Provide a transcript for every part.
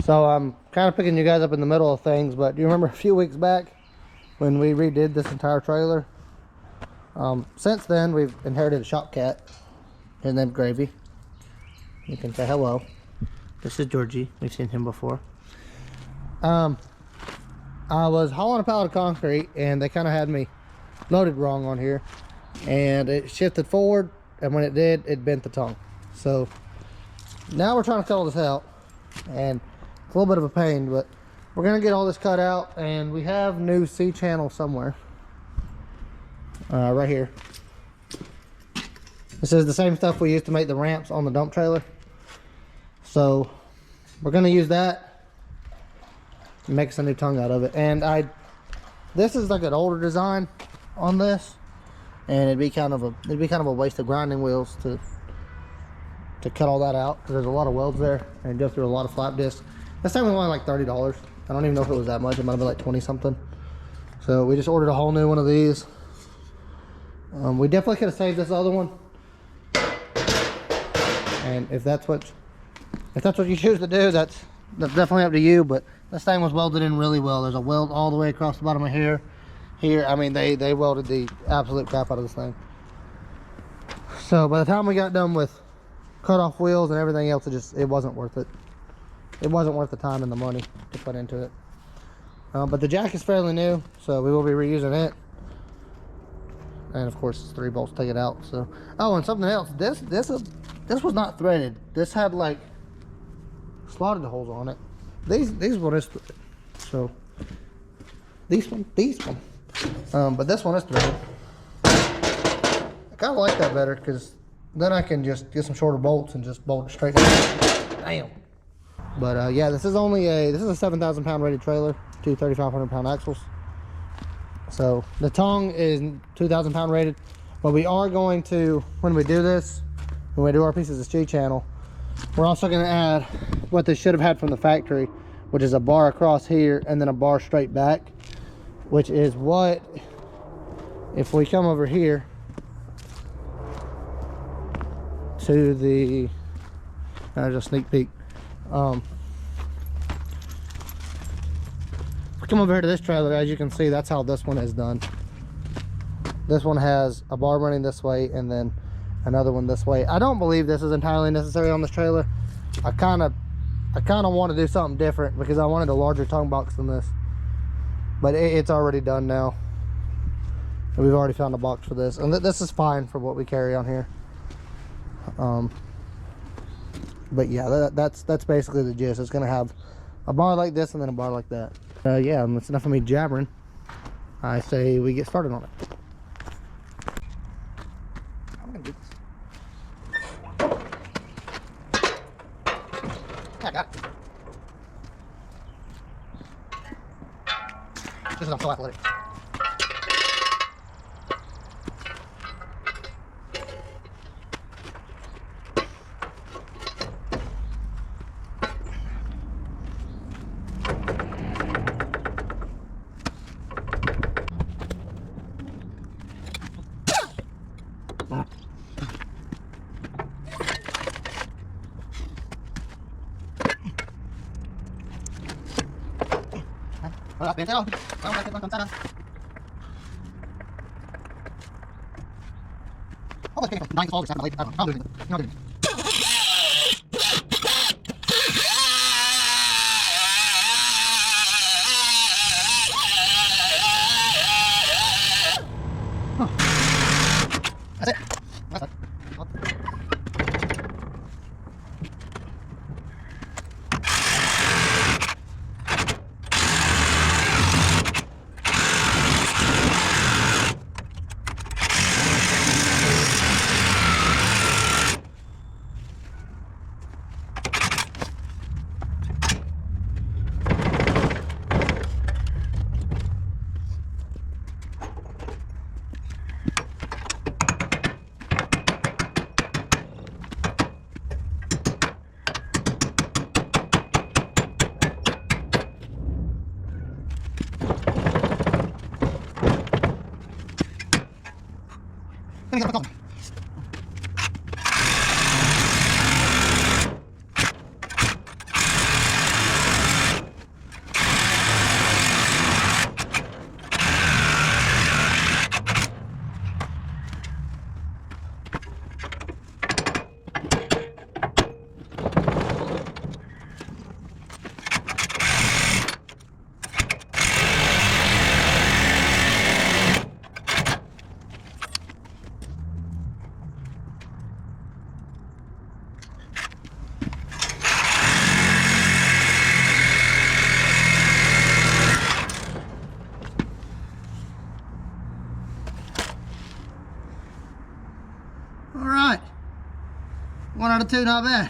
So I'm kind of picking you guys up in the middle of things, but do you remember a few weeks back when we redid this entire trailer? Since then, we've inherited a shop cat. His name's Gravy. You can say hello. This is Georgie. We've seen him before. I was hauling a pallet of concrete, and they kind of had me loaded wrong on here, and it shifted forward, and when it did, it bent the tongue. So now we're trying to cut all this out, and it's a little bit of a pain, but we're gonna get all this cut out, and we have new C-channel somewhere. Right here. This is the same stuff we used to make the ramps on the dump trailer. So we're gonna use that and make us a new tongue out of it. And this is like an older design on this, and it'd be kind of a waste of grinding wheels to cut all that out, because there's a lot of welds there and go through a lot of flap discs. This time was only like $30. I don't even know if it was that much. It might have been like 20 something. So we just ordered a whole new one of these. We definitely could have saved this other one, and if that's what you choose to do, that's definitely up to you. But this thing was welded in really well. There's a weld all the way across the bottom of here. I mean, they welded the absolute crap out of this thing. So by the time we got done with cut off wheels and everything else, it wasn't worth it. It wasn't worth the time and the money to put into it. But the jack is fairly new, so we will be reusing it. And of course, it's 3 bolts to take it out. So, oh, and something else. This was not threaded. This had like slotted holes on it. These one is threaded. So these one. But this one is threaded. I kind of like that better, because then I can just get some shorter bolts and just bolt it straight down. Damn. But yeah, this is a 7,000 pound rated trailer, 2 3,500 pound axles. So the tongue is 2,000 pound rated, but we are going to, when we do this, when we do our pieces of C-channel, we're also going to add what they should have had from the factory, which is a bar across here and then a bar straight back, which is what, if we come over here to the, there's a sneak peek. Come over here to this trailer. As you can see, that's how this one is done. This one has a bar running this way and then another one this way. I don't believe this is entirely necessary on this trailer. I kind of want to do something different, because I wanted a larger tongue box than this, but it's already done now. And we've already found a box for this, and this is fine for what we carry on here. But yeah, that's basically the gist. It's gonna have a bar like this and then a bar like that. Yeah, that's enough of me jabbering. I say we get started on it. I'm gonna do this. I got it. This is not so athletic. Hola, pensero. Vamos a hacer con Sara. Oh, it's getting 9 folders. I'll do it. I'll do it. That's it. That's it. Let me get my phone. started too, not bad.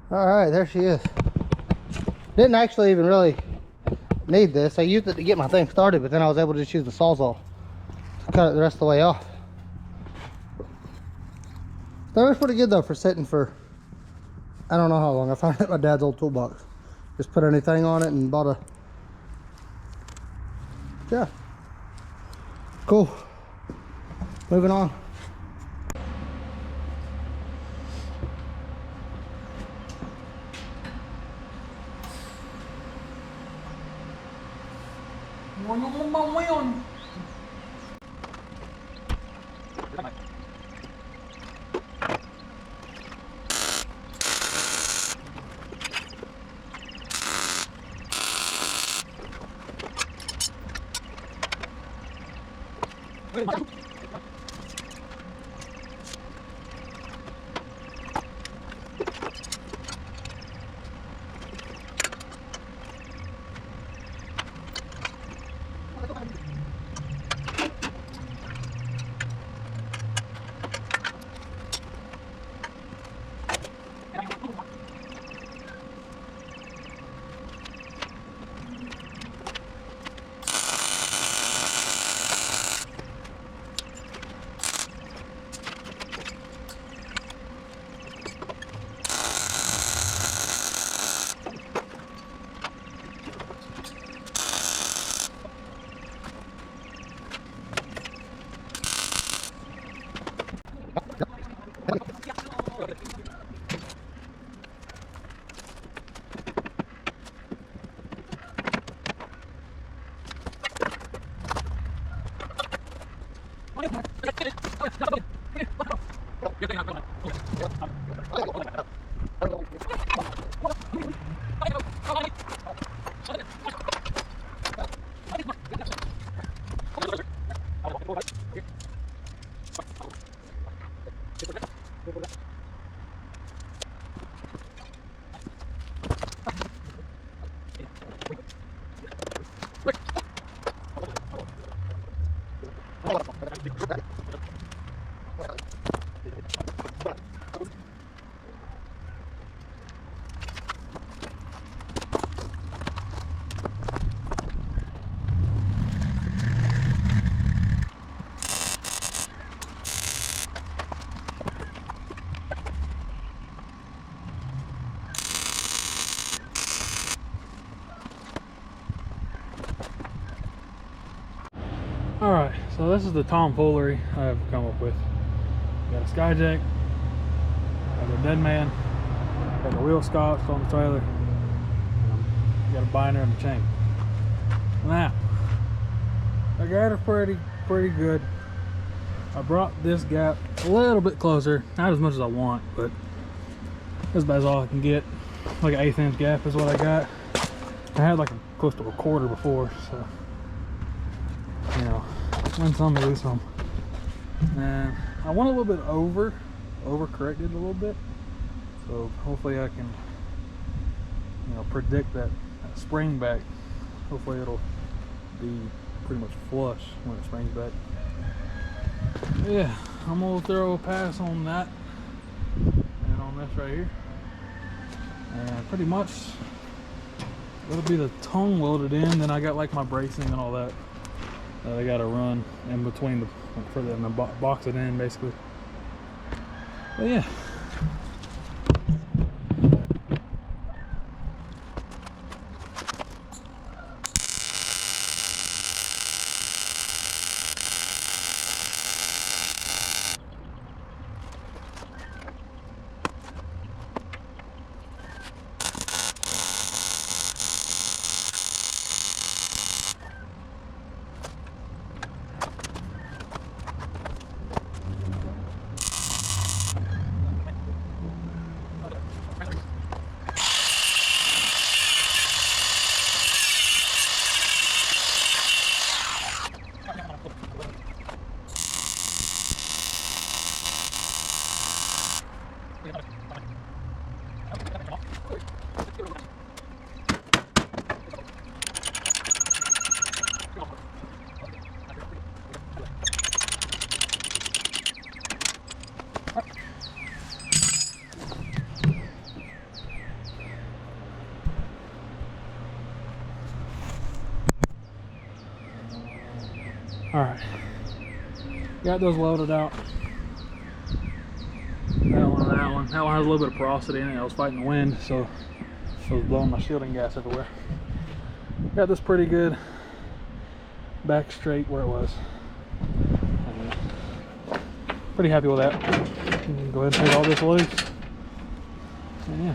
All right, there she is. Didn't actually even really need this. I used it to get my thing started, but then I was able to just use the Sawzall to cut it the rest of the way off. That was pretty good though for sitting for, I don't know how long. I found it at my dad's old toolbox. Just put anything on it and bought a, yeah. Cool. Moving on. Alright, so this is the tomfoolery I've come up with. Got a skyjack, got a dead man, got the wheel scotched on the trailer, got a binder and a chain. Now, I got her pretty good. I brought this gap a little bit closer, not as much as I want, but that's about all I can get. Like an 1/8 inch gap is what I got. I had like close to a 1/4 before, so you know, win some, lose some. And I went a little bit over-corrected a little bit, so hopefully I can, you know, predict that spring back. Hopefully it'll be pretty much flush when it springs back. Yeah, I'm gonna throw a pass on that and on this right here, and pretty much That'll be the tongue welded in. Then I got like my bracing and all that. I got to run in between the for them to box it in basically. But yeah. All right, got those loaded out. That one and that one. That one has a little bit of porosity in it. I was fighting the wind, so I was blowing my shielding gas everywhere. Got this pretty good back straight where it was. Pretty happy with that. Go ahead and take all this loose. And yeah.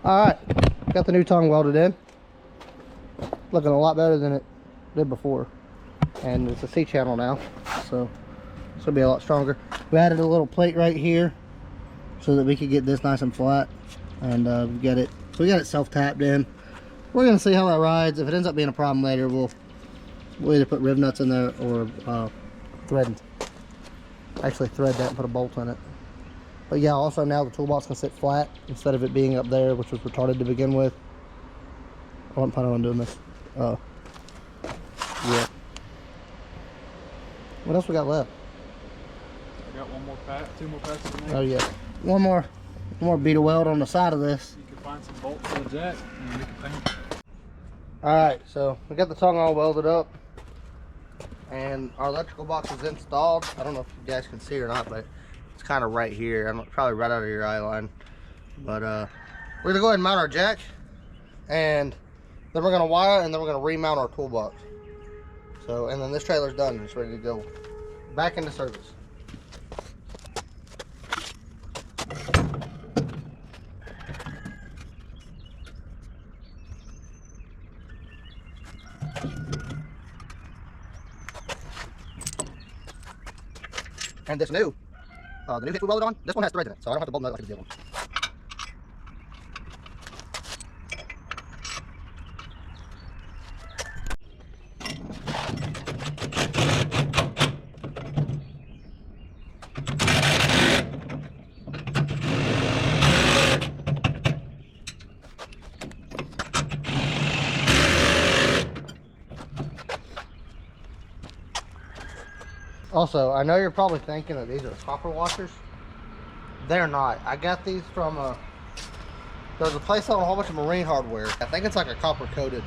All right, got the new tongue welded in. Looking a lot better than it did before. And it's a C-channel now, so this will be a lot stronger. We added a little plate right here so that we could get this nice and flat. And we got it self-tapped in. We're gonna see how that rides. If it ends up being a problem later, we'll either put rib nuts in there or thread that and put a bolt in it. But yeah, also now the toolbox can sit flat instead of it being up there, which was retarded to begin with. I wasn't planning on doing this. Yeah. What else we got left? I got one more pack, 2 more packs in there. Oh yeah, one more bead of weld on the side of this. You can find some bolts for the jack and we can paint it. All right, so we got the tongue all welded up, and our electrical box is installed. I don't know if you guys can see or not, but it's kind of right here. I'm probably right out of your eye line. But we're gonna go ahead and mount our jack, and then we're gonna wire it, and then we're gonna remount our toolbox. So, and then this trailer's done. It's ready to go back into service. And this new, the new hitch we welded on, this one has threads in it, so I don't have to bolt nut like the other one. Also, I know you're probably thinking that these are copper washers. They're not. I got these from there's a place selling a whole bunch of marine hardware. I think it's like a copper coated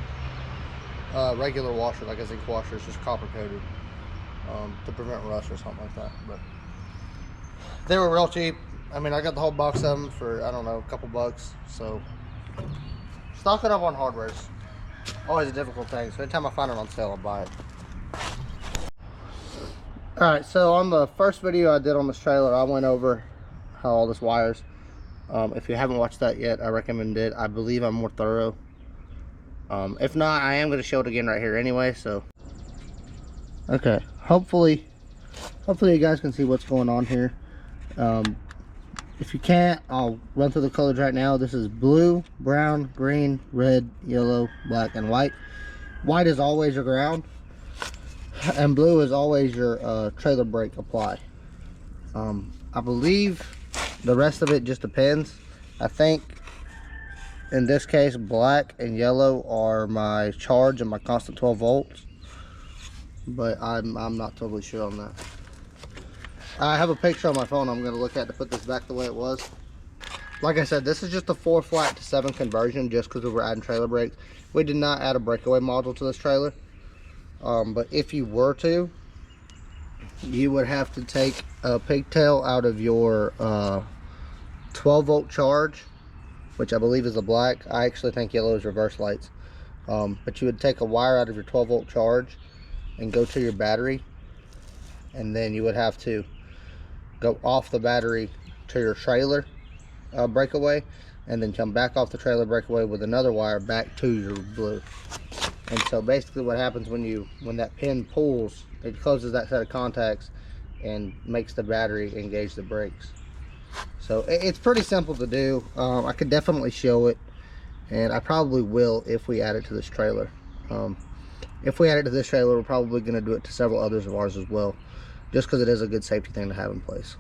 regular washer, like a zinc washer. It's just copper coated to prevent rust or something like that. But they were real cheap. I mean, I got the whole box of them for, I don't know, a couple bucks. So stocking up on hardware is always a difficult thing. So anytime I find it on sale, I'll buy it. Alright, so on the first video I did on this trailer, I went over how all this wires. If you haven't watched that yet, I recommend it. I believe I'm more thorough. If not, I am going to show it again right here anyway. So okay, hopefully you guys can see what's going on here. If you can't, I'll run through the colors right now. This is blue, brown, green, red, yellow, black, and white. White is always your ground, and blue is always your trailer brake apply. I believe the rest of it just depends. I think in this case black and yellow are my charge and my constant 12 volts, but I'm not totally sure on that. I have a picture on my phone I'm going to look at to put this back the way it was. Like I said, this is just a 4 flat to 7 conversion just because we were adding trailer brakes. We did not add a breakaway module to this trailer. But if you were to, you would have to take a pigtail out of your 12 volt charge, which I believe is the black. I actually think yellow is reverse lights. But you would take a wire out of your 12 volt charge and go to your battery, and then you would have to go off the battery to your trailer breakaway, and then come back off the trailer breakaway with another wire back to your blue. And so basically what happens when that pin pulls, it closes that set of contacts and makes the battery engage the brakes. So it's pretty simple to do. I could definitely show it, and I probably will if we add it to this trailer. If we add it to this trailer, we're probably going to do it to several others of ours as well, just because it is a good safety thing to have in place.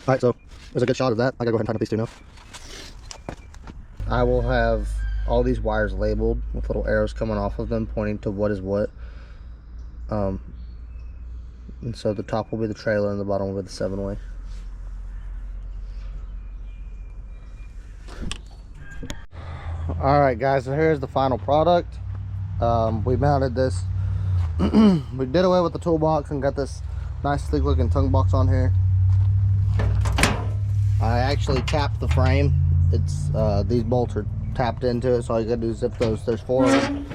Alright, so there's a good shot of that. I gotta go ahead and tighten up these two now. I will have all these wires labeled with little arrows coming off of them pointing to what is what. And so the top will be the trailer and the bottom will be the 7-way. Alright guys, so here's the final product. We mounted this. We did away with the toolbox and got this nice sleek looking tongue box on here. I actually tapped the frame. It's these bolts are tapped into it, so all you gotta do is zip those. There's 4 of them.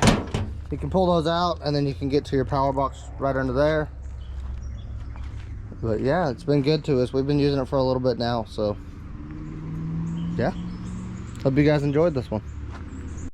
You can pull those out and then you can get to your power box right under there. But yeah, it's been good to us. We've been using it for a little bit now, so yeah. Hope you guys enjoyed this one.